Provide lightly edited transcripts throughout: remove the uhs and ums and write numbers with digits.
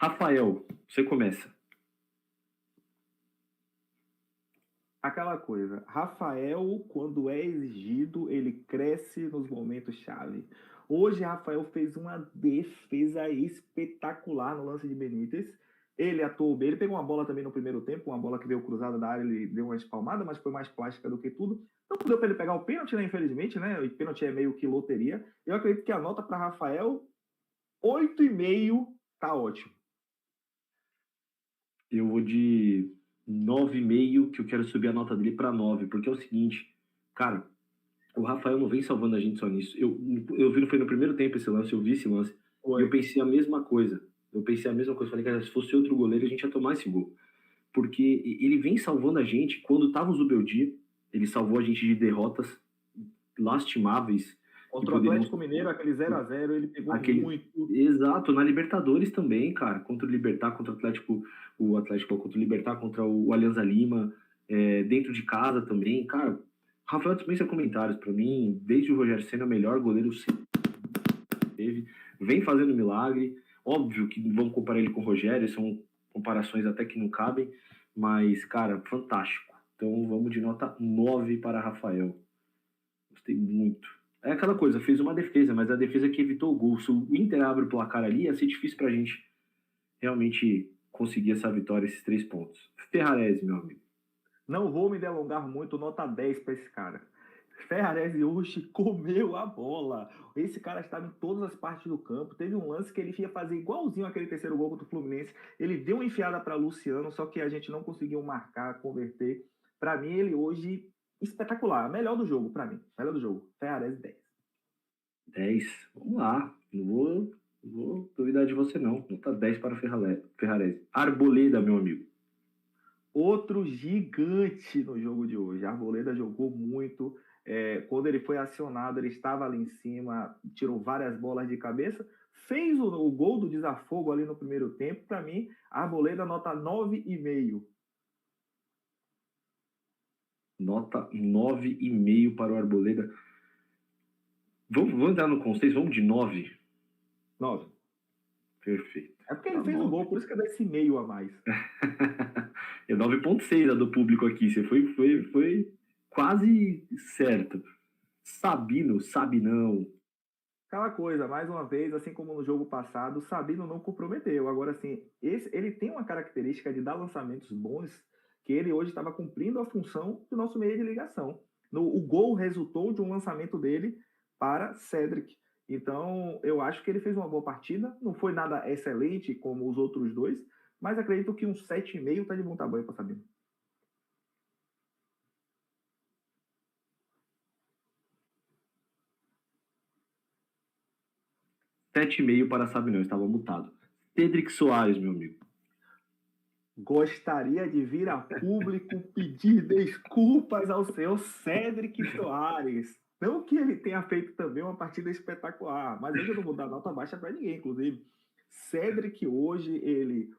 Rafael, você começa. Aquela coisa, Rafael, quando é exigido, ele cresce nos momentos-chave. Hoje, Rafael fez uma defesa espetacular no lance de Benítez. Ele atuou bem, ele pegou uma bola também no primeiro tempo, uma bola que veio cruzada da área, ele deu uma espalmada, mas foi mais plástica do que tudo. Não deu para ele pegar o pênalti, né, infelizmente, né? O pênalti é meio que loteria. Eu acredito que a nota para Rafael, 8,5, tá ótimo. Eu vou de 9,5, que eu quero subir a nota dele para 9, porque é o seguinte, cara, o Rafael não vem salvando a gente só nisso. Eu vi, foi no primeiro tempo esse lance, eu vi esse lance, e eu pensei a mesma coisa. Falei, cara, se fosse outro goleiro, a gente ia tomar esse gol. Porque ele vem salvando a gente. Quando tava o Zubeldia, ele salvou a gente de derrotas lastimáveis. Contra o Atlético Mineiro, aquele 0x0, ele pegou muito. Exato, na Libertadores também, cara. Contra o Libertad, contra o Atlético, contra o Libertad, contra o Alianza Lima, dentro de casa também. Cara, Rafael dispensa comentários. Para mim, desde o Rogério Ceni, é o melhor goleiro sempre teve. Vem fazendo milagre. Óbvio que vão comparar ele com o Rogério, são comparações até que não cabem, mas, cara, fantástico. Então vamos de nota 9 para Rafael. Gostei muito. É aquela coisa, fez uma defesa, mas a defesa que evitou o gol. Se o Inter abre o placar ali, ia ser difícil pra gente realmente conseguir essa vitória, esses 3 pontos. Ferrarese, meu amigo. Não vou me delongar muito, nota 10 para esse cara. Ferrarese hoje comeu a bola. Esse cara estava em todas as partes do campo. Teve um lance que ele ia fazer igualzinho aquele terceiro gol contra o Fluminense. Ele deu uma enfiada para Luciano, só que a gente não conseguiu marcar, converter. Para mim, ele hoje espetacular. Melhor do jogo, para mim. Melhor do jogo. Ferrarese 10. 10. Vamos lá. Não vou duvidar de você, não. Nota 10 para Ferrarese. Arboleda, meu amigo. Outro gigante no jogo de hoje. A Arboleda jogou muito. Quando ele foi acionado, ele estava ali em cima, tirou várias bolas de cabeça, fez o gol do desafogo ali no primeiro tempo. Para mim, a Arboleda nota 9,5. Nota 9,5 para o Arboleda. Vamos entrar no conceito, vamos de 9. 9. Perfeito. É porque ele fez 9. O gol, por isso que dá esse meio a mais. É 9,6 a do público aqui. Você foi quase certo. Sabino, sabe não. Aquela coisa, mais uma vez, assim como no jogo passado, o Sabino não comprometeu. Agora, assim, ele tem uma característica de dar lançamentos bons, que ele hoje estava cumprindo a função do nosso meio de ligação. O gol resultou de um lançamento dele para Cedric. Então, eu acho que ele fez uma boa partida. Não foi nada excelente como os outros dois, mas acredito que um 7,5 está de bom tamanho para Sabino. Sete e meio para Sabinão, estava mutado. Cedric Soares, meu amigo. Gostaria de vir a público pedir desculpas ao senhor Cedric Soares. Não que ele tenha feito também uma partida espetacular, mas hoje eu não vou dar nota baixa para ninguém, inclusive. Cedric hoje, ele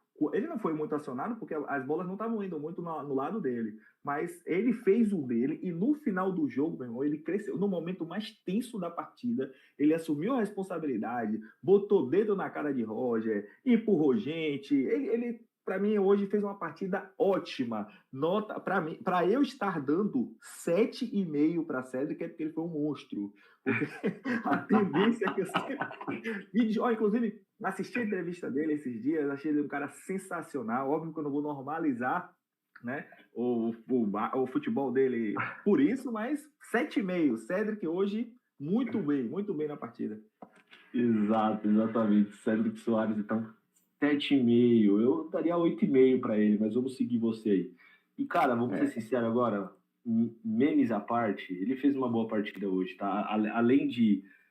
não foi muito acionado porque as bolas não estavam indo muito no lado dele, mas ele fez o dele e no final do jogo, meu irmão, ele cresceu. No momento mais tenso da partida, ele assumiu a responsabilidade, botou dedo na cara de Roger, empurrou gente, ele para mim hoje fez uma partida ótima. Nota para eu estar dando 7,5 para Cedric é porque ele foi um monstro. Porque a tendência é que eu sempre... inclusive, assisti a entrevista dele esses dias, achei ele um cara sensacional. Óbvio que eu não vou normalizar, né, o futebol dele por isso, mas 7,5. Cedric hoje muito bem na partida. Exatamente. Cedric Soares, então 7,5. Eu daria 8,5 para ele, mas vamos seguir você aí. E, cara, vamos ser sinceros agora, memes à parte, ele fez uma boa partida hoje, tá?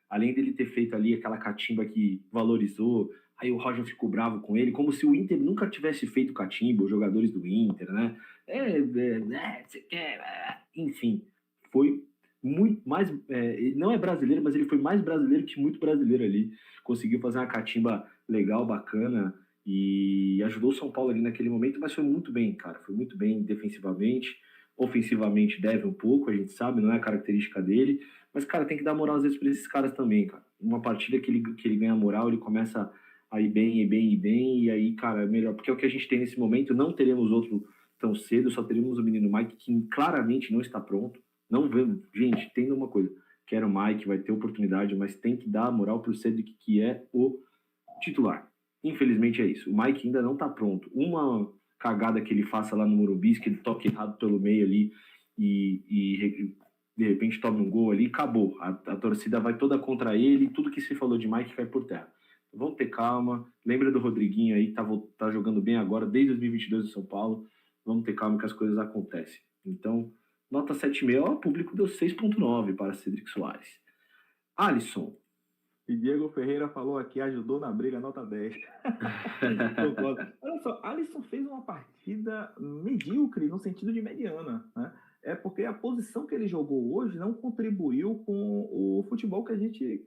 Além dele ter feito ali aquela catimba que valorizou, aí o Roger ficou bravo com ele, como se o Inter nunca tivesse feito catimba, os jogadores do Inter, né? Você quer... Enfim, foi muito mais... ele não é brasileiro, mas ele foi mais brasileiro que muito brasileiro ali. Conseguiu fazer uma catimba legal, bacana, e ajudou o São Paulo ali naquele momento, mas foi muito bem, cara. Foi muito bem defensivamente. Ofensivamente deve um pouco, a gente sabe, não é a característica dele. Mas, cara, tem que dar moral às vezes para esses caras também, cara. Uma partida que ele ganha moral, ele começa aí bem, e aí, cara, é melhor, porque é o que a gente tem nesse momento, não teremos outro tão cedo, só teremos o menino Mike, que claramente não está pronto, não vemos, gente, entenda uma coisa, quero o Mike, vai ter oportunidade, mas tem que dar a moral pro Cedric, que é o titular. Infelizmente é isso, o Mike ainda não está pronto, uma cagada que ele faça lá no Morumbi, que ele toque errado pelo meio ali, e de repente tome um gol ali, acabou, a torcida vai toda contra ele, e tudo que se falou de Mike cai por terra. Vamos ter calma. Lembra do Rodriguinho aí, tá jogando bem agora, desde 2022 no São Paulo. Vamos ter calma que as coisas acontecem. Então, nota 7,5, o público deu 6,9 para Cedric Soares. Alisson. E Diego Ferreira falou aqui, ajudou na briga, nota 10. Olha só, Alisson fez uma partida medíocre no sentido de mediana, né? É porque a posição que ele jogou hoje não contribuiu com o futebol que a gente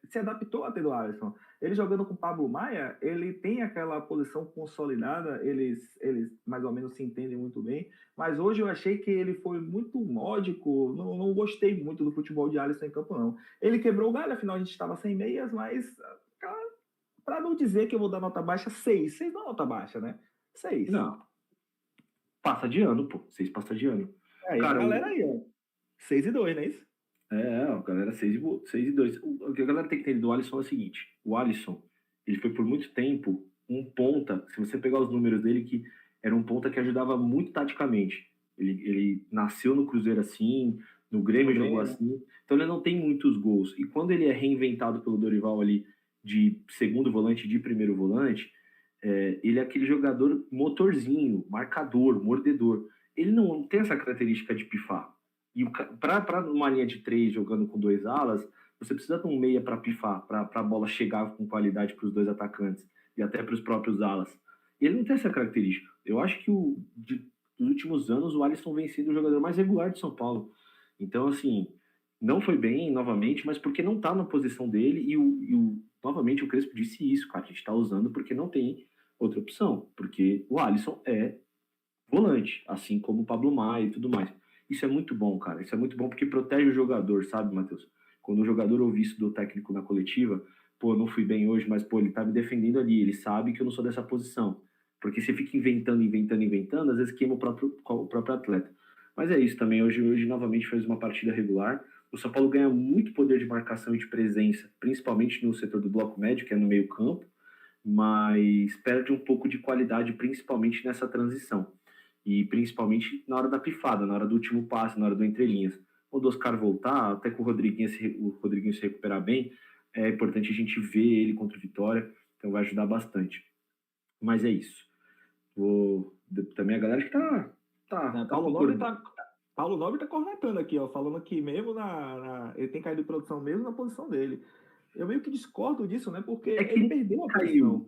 se adaptou a ter do Alisson. Ele jogando com o Pablo Maia, ele tem aquela posição consolidada, eles mais ou menos se entendem muito bem, mas hoje eu achei que ele foi muito módico, não gostei muito do futebol de Alisson em campo, não. Ele quebrou o galho, afinal a gente estava sem meias, mas para não dizer que eu vou dar nota baixa, 6. 6 não é nota baixa, né? 6. Não. Passa de ano, pô. 6 passa de ano. Cara, a galera aí, ó. 6 e 2, não é isso? A galera 6 e 2. O que a galera tem que entender do Alisson é o seguinte: o Alisson, ele foi por muito tempo um ponta, se você pegar os números dele, que era um ponta que ajudava muito taticamente. Ele nasceu no Cruzeiro assim, no Grêmio jogou assim, então ele não tem muitos gols. E quando ele é reinventado pelo Dorival ali de segundo volante, de primeiro volante, ele é aquele jogador motorzinho, marcador, mordedor. Ele não tem essa característica de pifar. E para uma linha de 3 jogando com 2 alas, você precisa de um meia para pifar, para a bola chegar com qualidade para os 2 atacantes e até para os próprios alas. E ele não tem essa característica. Eu acho que nos últimos anos o Alisson vem sendo o jogador mais regular de São Paulo. Então, assim, não foi bem novamente, mas porque não está na posição dele novamente o Crespo disse isso, cara, a gente está usando porque não tem outra opção, porque o Alisson é volante, assim como o Pablo Maia e tudo mais. Isso é muito bom, cara. Isso é muito bom porque protege o jogador, sabe, Matheus? Quando o jogador ouve isso do técnico na coletiva, pô, não fui bem hoje, mas, pô, ele tá me defendendo ali, ele sabe que eu não sou dessa posição. Porque você fica inventando, às vezes queima o próprio atleta. Mas é isso também, hoje novamente fez uma partida regular. O São Paulo ganha muito poder de marcação e de presença, principalmente no setor do bloco médio, que é no meio campo, mas perde um pouco de qualidade, principalmente nessa transição. E principalmente na hora da pifada, na hora do último passe, na hora do entrelinhas. Quando o Oscar voltar, até que o Rodriguinho se recuperar bem, é importante a gente ver ele contra o Vitória, então vai ajudar bastante. Mas é isso. Também a galera que tá Paulo Nobre tá cornetando aqui, ó, falando que mesmo ele tem caído de produção mesmo na posição dele. Eu meio que discordo disso, né? Porque ele perdeu a posição.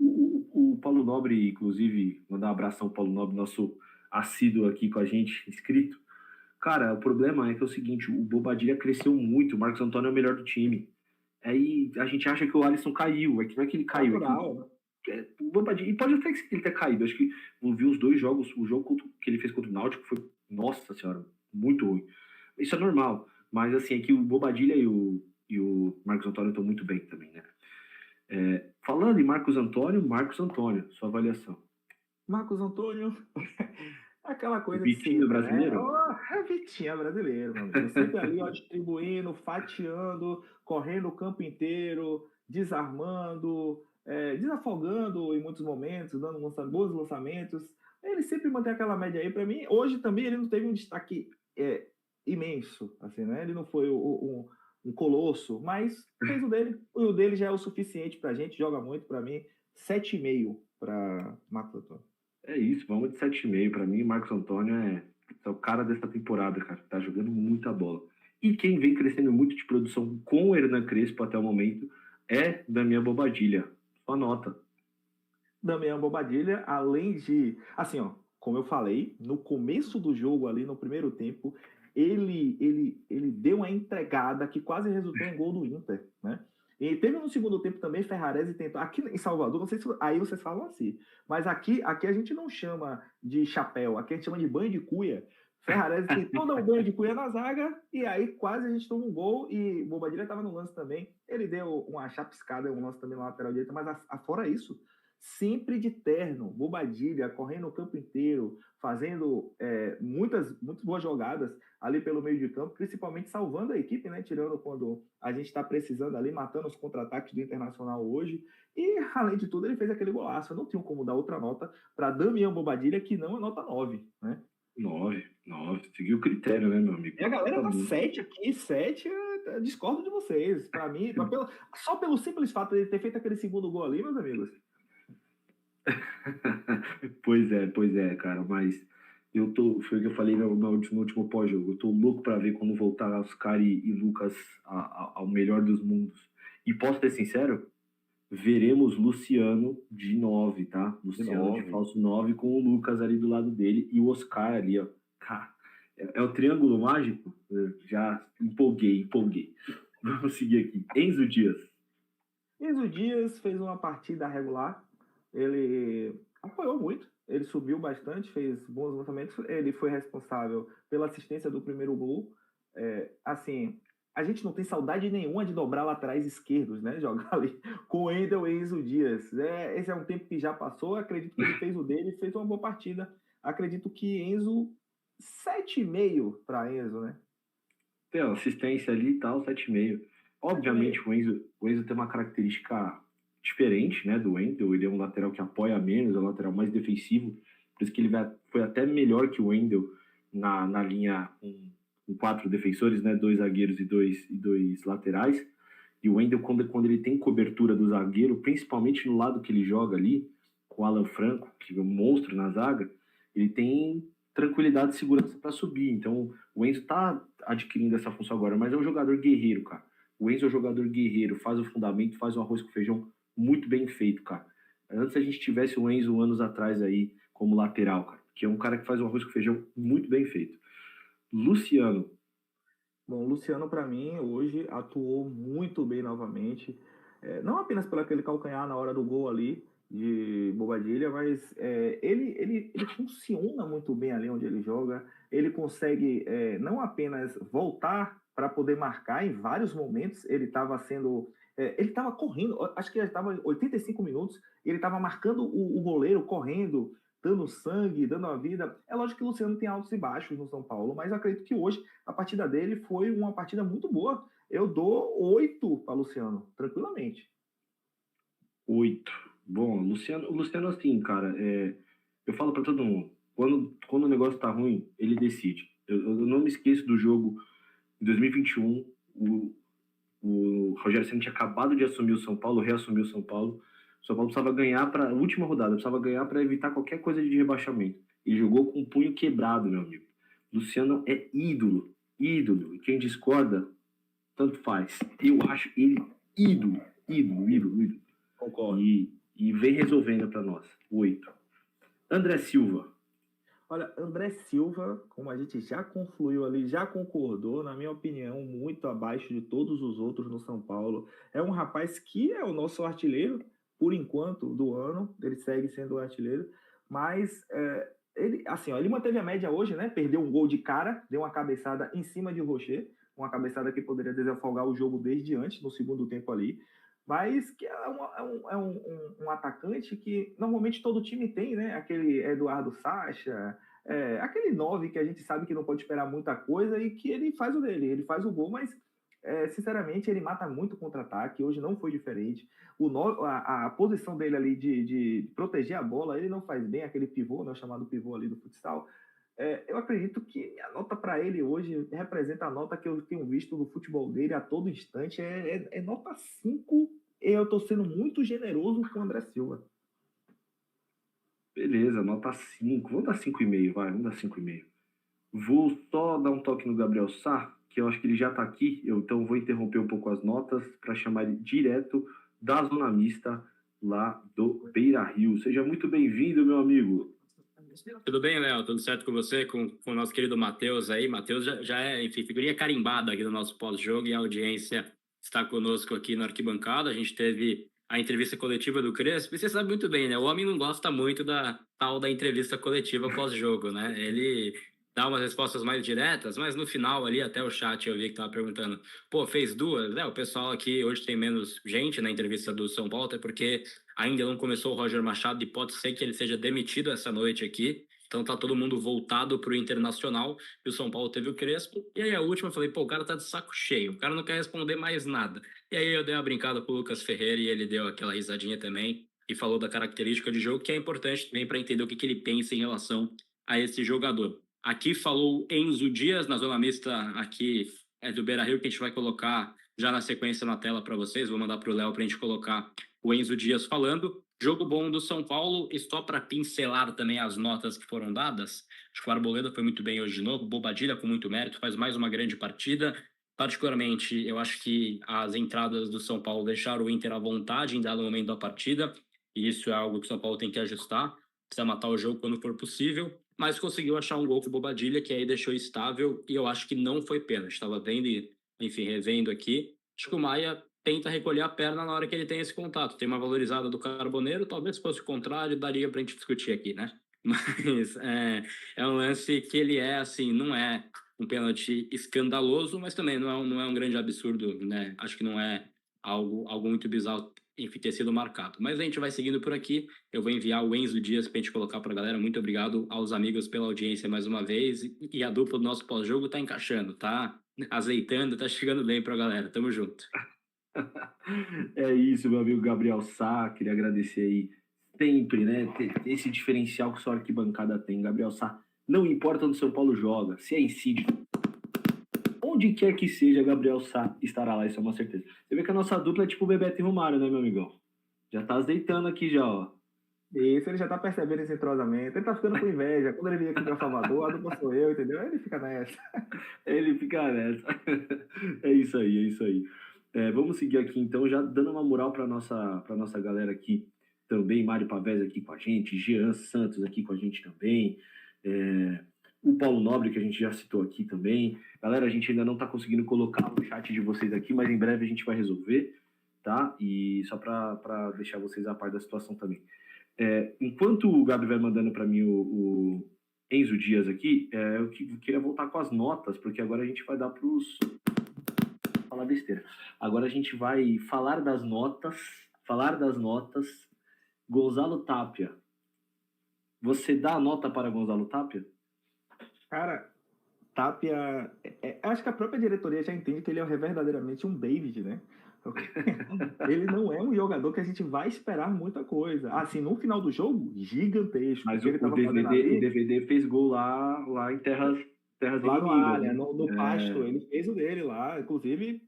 O Paulo Nobre, inclusive, mandar um abraço ao Paulo Nobre, nosso assíduo aqui com a gente, inscrito. Cara, o problema é que é o seguinte, o Bobadilha cresceu muito, o Marcos Antônio é o melhor do time. Aí a gente acha que o Alisson caiu, é que não é que ele caiu. Natural. O Bobadilha, e pode até que ele tenha caído, acho que eu vi os 2 jogos, o jogo que ele fez contra o Náutico foi, nossa senhora, muito ruim. Isso é normal, mas assim, é que o Bobadilha e o Marcos Antônio estão muito bem também, né? Falando em Marcos Antônio, sua avaliação. Marcos Antônio, aquela coisa Vitinho de brasileiro? Né? Vitinho brasileiro, meu amigo. Sempre ali, ó, distribuindo, fatiando, correndo o campo inteiro, desarmando, desafogando em muitos momentos, dando bons lançamentos. Ele sempre mantém aquela média aí. Para mim, hoje também ele não teve um destaque imenso, assim, né? Ele não foi um colosso, mas fez o dele. O dele já é o suficiente pra gente, joga muito. Para mim, 7,5 para Marcos Antônio. É isso, vamos de 7,5. Para mim, Marcos Antônio é o cara dessa temporada, cara. Tá jogando muita bola. E quem vem crescendo muito de produção com o Hernan Crespo até o momento é Damian Bobadilha. Sua nota. Damian Bobadilha, além de... Assim, ó, como eu falei, no começo do jogo ali, no primeiro tempo, ele deu uma entregada que quase resultou em gol do Inter, né? E teve no segundo tempo também, Ferrarese tentou... Aqui em Salvador, não sei se aí vocês falam assim, mas aqui a gente não chama de chapéu, aqui a gente chama de banho de cuia. Ferrarese tentou dar um banho de cuia na zaga, e aí quase a gente toma um gol, e Bobadilha estava no lance também. Ele deu uma chapiscada, um lance também na lateral direita, mas fora isso, sempre de terno, Bobadilha, correndo o campo inteiro, fazendo muitas boas jogadas ali pelo meio de campo, principalmente salvando a equipe, né? Tirando quando a gente está precisando ali, matando os contra-ataques do Internacional hoje. E, além de tudo, ele fez aquele golaço. Eu não tinha como dar outra nota para Damião Bobadilha, que não é nota 9, né? 9. Seguiu o critério, né, meu amigo? E a galera tá 7 aqui, 7, eu discordo de vocês. Para mim, só pelo simples fato de ter feito aquele segundo gol ali, meus amigos. Pois é, cara, mas foi o que eu falei no último pós-jogo. Eu tô louco pra ver quando voltar Oscar e Lucas ao melhor dos mundos. E posso ser sincero? Veremos Luciano de 9, tá? Luciano de falso 9 com o Lucas ali do lado dele e o Oscar ali, ó. Cara, é o triângulo mágico? Eu já empolguei. Vamos seguir aqui. Enzo Dias. Enzo Dias fez uma partida regular. Ele apoiou muito. Ele subiu bastante, fez bons lançamentos. Ele foi responsável pela assistência do primeiro gol. Assim, a gente não tem saudade nenhuma de dobrar laterais esquerdos, né? Jogar ali com o Wendel e Enzo Dias. Esse é um tempo que já passou. Acredito que ele fez o dele, fez uma boa partida. Acredito que Enzo, 7,5 para Enzo, né? Tem assistência ali e tal, 7,5. Obviamente, o Enzo tem uma característica diferente, né, do Wendel. Ele é um lateral que apoia menos, é um lateral mais defensivo. Por isso que ele foi até melhor que o Wendel na linha com 4 defensores, né, 2 zagueiros e dois laterais. E o Wendel, quando ele tem cobertura do zagueiro, principalmente no lado que ele joga ali, com o Alan Franco, que é um monstro na zaga, ele tem tranquilidade e segurança para subir. Então, o Enzo tá adquirindo essa função agora, mas é um jogador guerreiro, cara. O Enzo é um jogador guerreiro, faz o fundamento, faz um arroz com feijão muito bem feito, cara. Antes a gente tivesse o Enzo anos atrás aí como lateral, cara, que é um cara que faz um arroz com feijão muito bem feito. Luciano. Bom, o Luciano, para mim, hoje atuou muito bem novamente. Não apenas pelo aquele calcanhar na hora do gol ali, de Bobadilha, mas ele funciona muito bem ali onde ele joga. Ele consegue não apenas voltar para poder marcar em vários momentos. Ele estava correndo, acho que ele estava 85 minutos, ele estava marcando o goleiro, correndo, dando sangue, dando a vida. É lógico que o Luciano tem altos e baixos no São Paulo, mas eu acredito que hoje a partida dele foi uma partida muito boa. Eu dou 8 para Luciano, tranquilamente. 8. Bom, o Luciano assim, cara, eu falo para todo mundo, quando o negócio tá ruim, ele decide. Eu não me esqueço do jogo em 2021, o Rogério Ceni tinha acabado de assumir o São Paulo, reassumiu o São Paulo. O São Paulo precisava ganhar para a última rodada, precisava ganhar para evitar qualquer coisa de rebaixamento. Ele jogou com o punho quebrado, meu amigo. Luciano é ídolo. E quem discorda, tanto faz. Eu acho ele ídolo. Concordo. E vem resolvendo para nós. 8. André Silva. Olha, André Silva, como a gente já confluiu ali, já concordou, na minha opinião, muito abaixo de todos os outros no São Paulo. É um rapaz que é o nosso artilheiro, por enquanto, do ano. Ele segue sendo o artilheiro, mas ele manteve a média hoje, né? Perdeu um gol de cara, deu uma cabeçada em cima de Rocher, uma cabeçada que poderia desafogar o jogo desde antes, no segundo tempo ali. Mas que é um atacante que normalmente todo time tem, né? Aquele Eduardo Sacha, aquele 9 que a gente sabe que não pode esperar muita coisa e que ele faz o dele, ele faz o gol, mas sinceramente ele mata muito contra-ataque, hoje não foi diferente. A posição dele ali de proteger a bola, ele não faz bem, aquele pivô, né, chamado pivô ali do futsal. Eu acredito que a nota para ele hoje representa a nota que eu tenho visto no futebol dele a todo instante. É nota 5. Eu estou sendo muito generoso com o André Silva. Beleza, nota 5. Vamos dar 5,5, vai. Vamos dar 5,5. Vou só dar um toque no Gabriel Sá, que eu acho que ele já está aqui. Então vou interromper um pouco as notas para chamar ele direto da Zona Mista lá do Beira-Rio. Seja muito bem-vindo, meu amigo. Tudo bem, Léo? Tudo certo com você? Com o nosso querido Matheus aí. Matheus já é, enfim, figurinha carimbada aqui no nosso pós-jogo e a audiência está conosco aqui na arquibancada. A gente teve a entrevista coletiva do Crespo. E você sabe muito bem, né? O homem não gosta muito da tal da entrevista coletiva pós-jogo, né? Ele dar umas respostas mais diretas, mas no final ali, até o chat eu vi que tava perguntando, pô, fez duas? O pessoal aqui hoje tem menos gente na entrevista do São Paulo, até porque ainda não começou o Roger Machado e pode ser que ele seja demitido essa noite aqui. Então tá todo mundo voltado pro Internacional e o São Paulo teve o Crespo. E aí a última eu falei, pô, o cara tá de saco cheio, o cara não quer responder mais nada. E aí eu dei uma brincada com o Lucas Ferreira e ele deu aquela risadinha também e falou da característica de jogo que é importante também para entender o que ele pensa em relação a esse jogador. Aqui falou Enzo Dias, na zona mista aqui do Beira-Rio, que a gente vai colocar já na sequência na tela para vocês. Vou mandar para o Léo para a gente colocar o Enzo Dias falando. Jogo bom do São Paulo, e só para pincelar também as notas que foram dadas. Acho que o Arboleda foi muito bem hoje de novo, Bobadilha com muito mérito, faz mais uma grande partida. Particularmente, eu acho que as entradas do São Paulo deixaram o Inter à vontade em dado momento da partida, e isso é algo que o São Paulo tem que ajustar, precisa matar o jogo quando for possível, mas conseguiu achar um gol com o Bobadilha, que aí deixou estável, e eu acho que não foi pênalti. Estava vendo e, enfim, revendo aqui. Acho que o Maia tenta recolher a perna na hora que ele tem esse contato. Tem uma valorizada do Carboneiro, talvez se fosse o contrário, daria pra gente discutir aqui, né? Mas é um lance que ele é, assim, não é um pênalti escandaloso, mas também não é um grande absurdo, né? Acho que não é algo muito bizarro, enfim, ter sido marcado. Mas a gente vai seguindo por aqui. Eu vou enviar o Enzo Dias pra gente colocar pra galera. Muito obrigado aos amigos pela audiência mais uma vez. E a dupla do nosso pós-jogo tá encaixando, tá azeitando, tá chegando bem pra galera. Tamo junto. É isso, meu amigo Gabriel Sá, queria agradecer aí sempre, né, esse diferencial que sua arquibancada tem. Gabriel Sá, não importa onde São Paulo joga, se é em Sítio, onde quer que seja, Gabriel Sá estará lá, isso é uma certeza. Você vê que a nossa dupla é tipo o Bebeto e Romário, né, meu amigão? Já tá azeitando aqui já, ó. Isso, ele já tá percebendo esse entrosamento, ele tá ficando com inveja. Quando ele vem aqui pra Salvador, a dupla sou eu, entendeu? Aí ele fica nessa. Ele fica nessa. É isso aí, é isso aí. Vamos seguir aqui, então, já dando uma moral para nossa galera aqui também. Mário Pavés aqui com a gente, Jean Santos aqui com a gente também. O Paulo Nobre, que a gente já citou aqui também. Galera, a gente ainda não está conseguindo colocar o chat de vocês aqui, mas em breve a gente vai resolver, tá? E só para deixar vocês a par da situação também. Enquanto o Gabi vai mandando para mim o Enzo Dias aqui, eu queria voltar com as notas, porque agora a gente vai dar para os... falar besteira. Agora a gente vai falar das notas. Gonzalo Tapia. Você dá a nota para Gonzalo Tapia? Cara, Tapia, acho que a própria diretoria já entende que ele é verdadeiramente um David, né? Ele não é um jogador que a gente vai esperar muita coisa. Assim, no final do jogo, gigantesco. Mas ele o DVD fez gol lá em terras lá no inimigas, área, né? no pasto. Ele fez o dele lá, inclusive,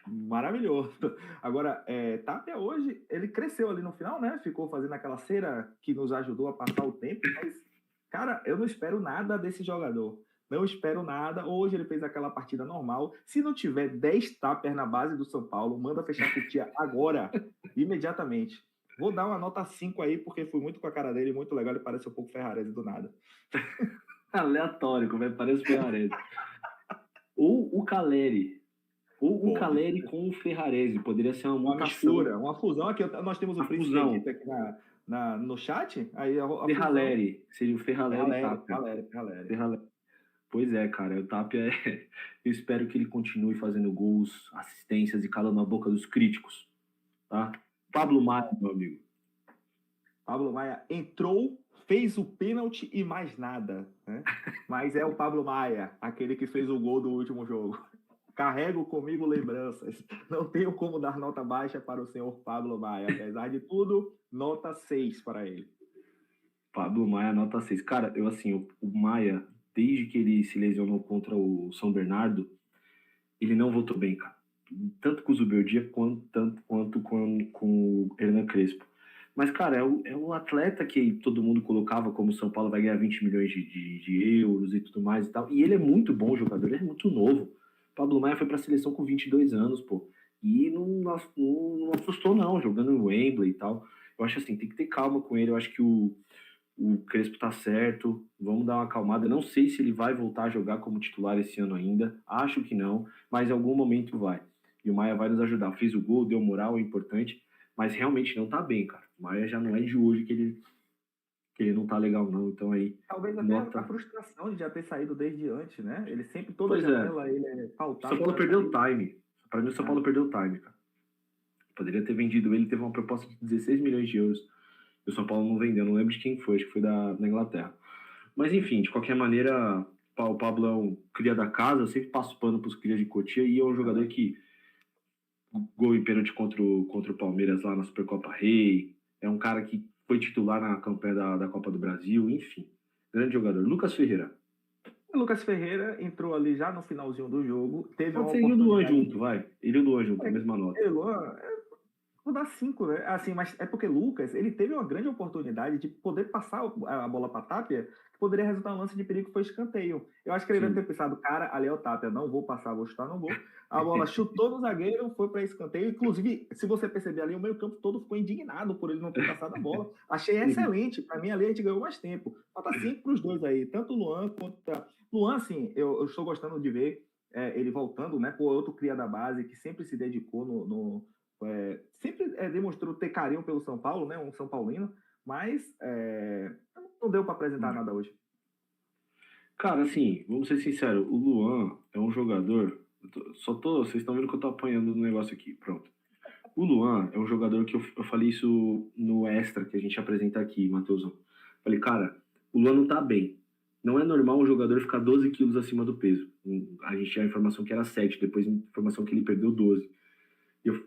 maravilhoso. Agora, Tapia hoje, ele cresceu ali no final, né? Ficou fazendo aquela cera que nos ajudou a passar o tempo, mas, cara, eu não espero nada desse jogador. Não espero nada. Hoje ele fez aquela partida normal. Se não tiver 10 tapas na base do São Paulo, manda fechar a cutia agora, imediatamente. Vou dar uma nota 5 aí, porque fui muito com a cara dele, muito legal. Ele parece um pouco Ferrarese do nada. Aleatório, como parece o Ferrarese. Ou o Caleri. Ou o Caleri com o Ferrarese. Poderia ser uma mistura, uma fusão. Aqui nós temos o Fritz aqui no chat. Aí Ferraleri. Seria o Ferraleri. Ferraleri. Pois é, cara, o Tapia eu espero que ele continue fazendo gols, assistências e calando a boca dos críticos, tá? Pablo Maia, meu amigo. Pablo Maia entrou, fez o pênalti e mais nada, né? Mas é o Pablo Maia, aquele que fez o gol do último jogo. Carrego comigo lembranças. Não tenho como dar nota baixa para o senhor Pablo Maia. Apesar de tudo, nota 6 para ele. Pablo Maia, nota 6. Cara, o Maia, desde que ele se lesionou contra o São Bernardo, ele não voltou bem, cara. Tanto com o Zubeldia quanto com o Hernan Crespo. Mas, cara, é o atleta que todo mundo colocava como São Paulo vai ganhar 20 milhões de euros e tudo mais e tal. E ele é muito bom jogador, ele é muito novo. Pablo Maia foi para a seleção com 22 anos, pô. E não assustou, não, jogando no Wembley e tal. Eu acho assim, tem que ter calma com ele. Eu acho que o Crespo tá certo, vamos dar uma acalmada. Não sei se ele vai voltar a jogar como titular esse ano ainda, acho que não, mas em algum momento vai. E o Maia vai nos ajudar. Fez o gol, deu moral, é importante, mas realmente não tá bem, cara. O Maia já não é de hoje que que ele não tá legal não, então aí Talvez até a frustração de já ter saído desde antes, né? Ele sempre, toda janela, ele é O pautado. São Paulo perdeu o time. Para mim, o São Paulo perdeu o time, cara. Poderia ter vendido ele, teve uma proposta de 16 milhões de euros. E o São Paulo não vendeu, não lembro de quem foi, acho que foi da Inglaterra. Mas enfim, de qualquer maneira, o Pablo é um cria da casa, eu sempre passo pano pros crias de Cotia, e é um jogador que gol em pênalti contra o Palmeiras lá na Supercopa Rei, é um cara que foi titular na campanha da Copa do Brasil, enfim, grande jogador. Lucas Ferreira. O Lucas Ferreira entrou ali já no finalzinho do jogo, teve Pode uma ser ele e o Luan oportunidade. junto, vai. Ele e o Luan junto, a mesma nota. Luan, vou dar 5, né? Assim, mas é porque Lucas, ele teve uma grande oportunidade de poder passar a bola para Tapia, que poderia resultar um lance de perigo que foi escanteio. Eu acho que ele deve ter pensado, cara, ali é o Tapia, não vou passar, vou chutar, não vou. A bola chutou no zagueiro, foi para escanteio. Inclusive, se você perceber ali, o meio-campo todo ficou indignado por ele não ter passado a bola. Achei excelente. Para mim, ali a gente ganhou mais tempo. Falta 5 para os dois aí, tanto o Luan quanto Luan, assim, eu estou gostando de ver ele voltando, né? Por outro cria da base que sempre se dedicou sempre demonstrou ter carinho pelo São Paulo, né? Um São Paulino, mas não deu para apresentar nada hoje. Cara, assim, vamos ser sinceros, o Luan é um jogador. Vocês estão vendo que eu tô apanhando no negócio aqui, pronto. O Luan é um jogador que eu falei isso no extra que a gente apresenta aqui, Matheusão. Falei, cara, o Luan não tá bem. Não é normal um jogador ficar 12 quilos acima do peso. A gente tinha a informação que era 7, depois a informação que ele perdeu 12.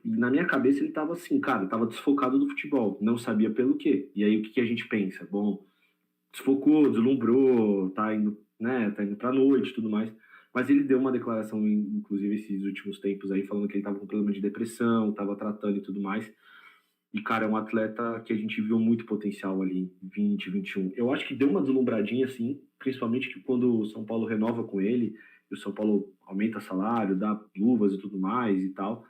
Na minha cabeça ele tava assim, cara, tava desfocado do futebol, não sabia pelo quê. E aí o que a gente pensa? Bom, desfocou, deslumbrou, tá indo pra noite e tudo mais. Mas ele deu uma declaração, inclusive esses últimos tempos aí, falando que ele tava com problema de depressão, tava tratando e tudo mais. E, cara, é um atleta que a gente viu muito potencial ali em 20, 21. Eu acho que deu uma deslumbradinha, assim, principalmente que quando o São Paulo renova com ele, e o São Paulo aumenta salário, dá luvas e tudo mais e tal.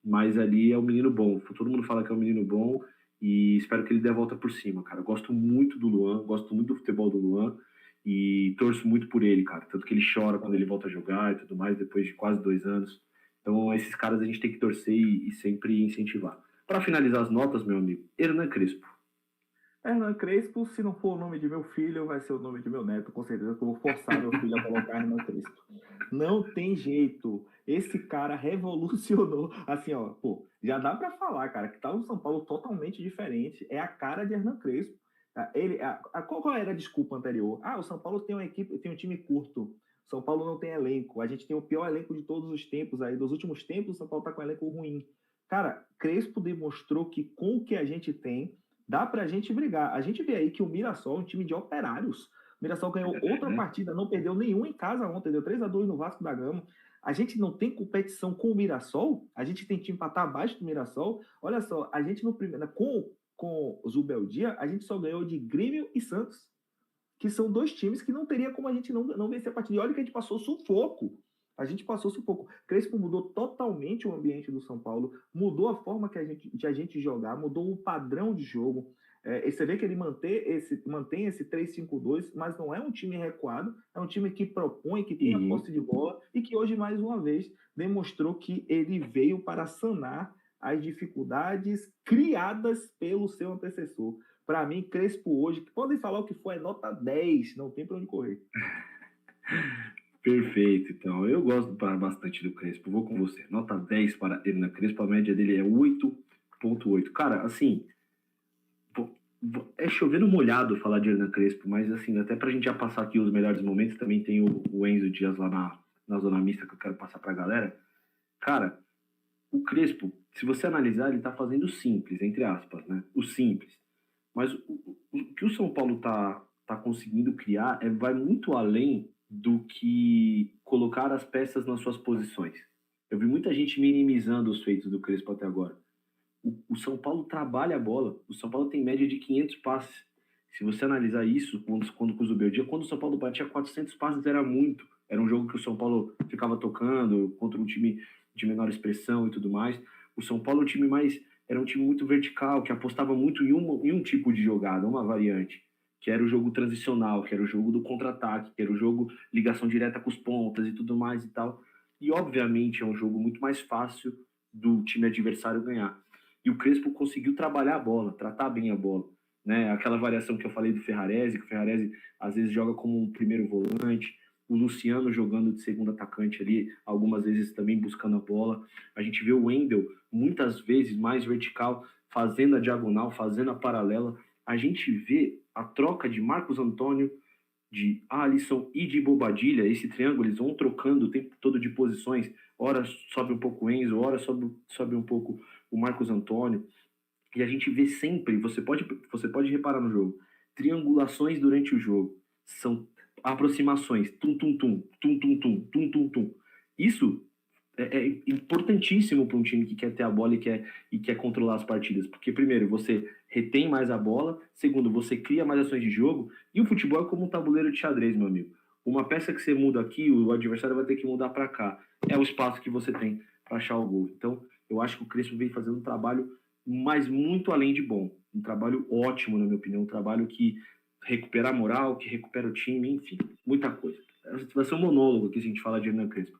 Mas ali é um menino bom. Todo mundo fala que é um menino bom e espero que ele dê a volta por cima, cara. Eu gosto muito do Luan, gosto muito do futebol do Luan e torço muito por ele, cara. Tanto que ele chora quando ele volta a jogar e tudo mais, depois de quase 2 anos. Então, esses caras a gente tem que torcer e sempre incentivar. Para finalizar as notas, meu amigo, Hernan Crespo. Hernan Crespo, se não for o nome de meu filho, vai ser o nome de meu neto, com certeza que eu vou forçar meu filho a colocar Hernan Crespo. Não tem jeito. Esse cara revolucionou. Assim, ó, pô, já dá para falar, cara, que tá um São Paulo totalmente diferente. É a cara de Hernan Crespo. Qual era a desculpa anterior? O São Paulo tem uma equipe, tem um time curto. São Paulo não tem elenco. A gente tem o pior elenco de todos os tempos aí. Dos últimos tempos, o São Paulo tá com um elenco ruim. Cara, Crespo demonstrou que com o que a gente tem, dá pra gente brigar. A gente vê aí que o Mirassol é um time de operários. O Mirassol ganhou outra partida, não perdeu nenhum em casa ontem, deu 3-2 no Vasco da Gama. A gente não tem competição com o Mirassol, a gente tem time para estar abaixo do Mirassol. Olha só, a gente no primeiro, com o Zubeldia, a gente só ganhou de Grêmio e Santos, que são 2 times que não teria como a gente não vencer a partida. E olha que a gente passou sufoco. A gente passou sufoco. Crespo mudou totalmente o ambiente do São Paulo, mudou a forma de a gente jogar, mudou o padrão de jogo. Você vê que ele mantém esse 3-5-2, mas não é um time recuado, é um time que propõe, que tem a posse de bola e que hoje, mais uma vez, demonstrou que ele veio para sanar as dificuldades criadas pelo seu antecessor. Para mim, Crespo hoje, podem falar o que for, é nota 10, não tem para onde correr. Perfeito, então. Eu gosto bastante do Crespo. Vou com você. Nota 10 para Hernan Crespo. A média dele é 8,8. Cara, assim, é chovendo molhado falar de Hernan Crespo, mas assim, até pra gente já passar aqui os melhores momentos, também tem o Enzo Dias lá na zona mista que eu quero passar pra galera. Cara, o Crespo, se você analisar, ele tá fazendo o simples, entre aspas, né? O simples. Mas o que o São Paulo tá conseguindo criar vai muito além do que colocar as peças nas suas posições. Eu vi muita gente minimizando os feitos do Crespo até agora. O São Paulo trabalha a bola. O São Paulo tem média de 500 passes. Se você analisar isso, quando com o Zubeldia, quando o São Paulo batia 400 passes era muito. Era um jogo que o São Paulo ficava tocando contra um time de menor expressão e tudo mais. O São Paulo era um time muito vertical, que apostava muito em um tipo de jogada, uma variante, que era o jogo transicional, que era o jogo do contra-ataque, que era o jogo ligação direta com os pontas e tudo mais e tal. E, obviamente, é um jogo muito mais fácil do time adversário ganhar. E o Crespo conseguiu trabalhar a bola, tratar bem a bola. né? Aquela variação que eu falei do Ferrarese, que o Ferrarese às vezes joga como um primeiro volante, o Luciano jogando de segundo atacante ali, algumas vezes também buscando a bola. A gente vê o Wendel muitas vezes mais vertical, fazendo a diagonal, fazendo a paralela. A gente vê a troca de Marcos Antônio, de Alisson e de Bobadilha, esse triângulo, eles vão trocando o tempo todo de posições, ora sobe um pouco o Enzo, ora sobe um pouco o Marcos Antônio, e a gente vê sempre, você pode reparar no jogo, triangulações durante o jogo, são aproximações, tum-tum-tum, tum-tum-tum, tum-tum-tum. Isso é importantíssimo para um time que quer ter a bola e quer controlar as partidas, porque primeiro, você retém mais a bola, segundo, você cria mais ações de jogo, e o futebol é como um tabuleiro de xadrez, meu amigo. Uma peça que você muda aqui, o adversário vai ter que mudar para cá. É o espaço que você tem para achar o gol. Então, eu acho que o Crespo vem fazendo um trabalho, mas muito além de bom. Um trabalho ótimo, na minha opinião, um trabalho que recupera a moral, que recupera o time, enfim, muita coisa. Vai ser um monólogo aqui se a gente falar de Hernan Crespo.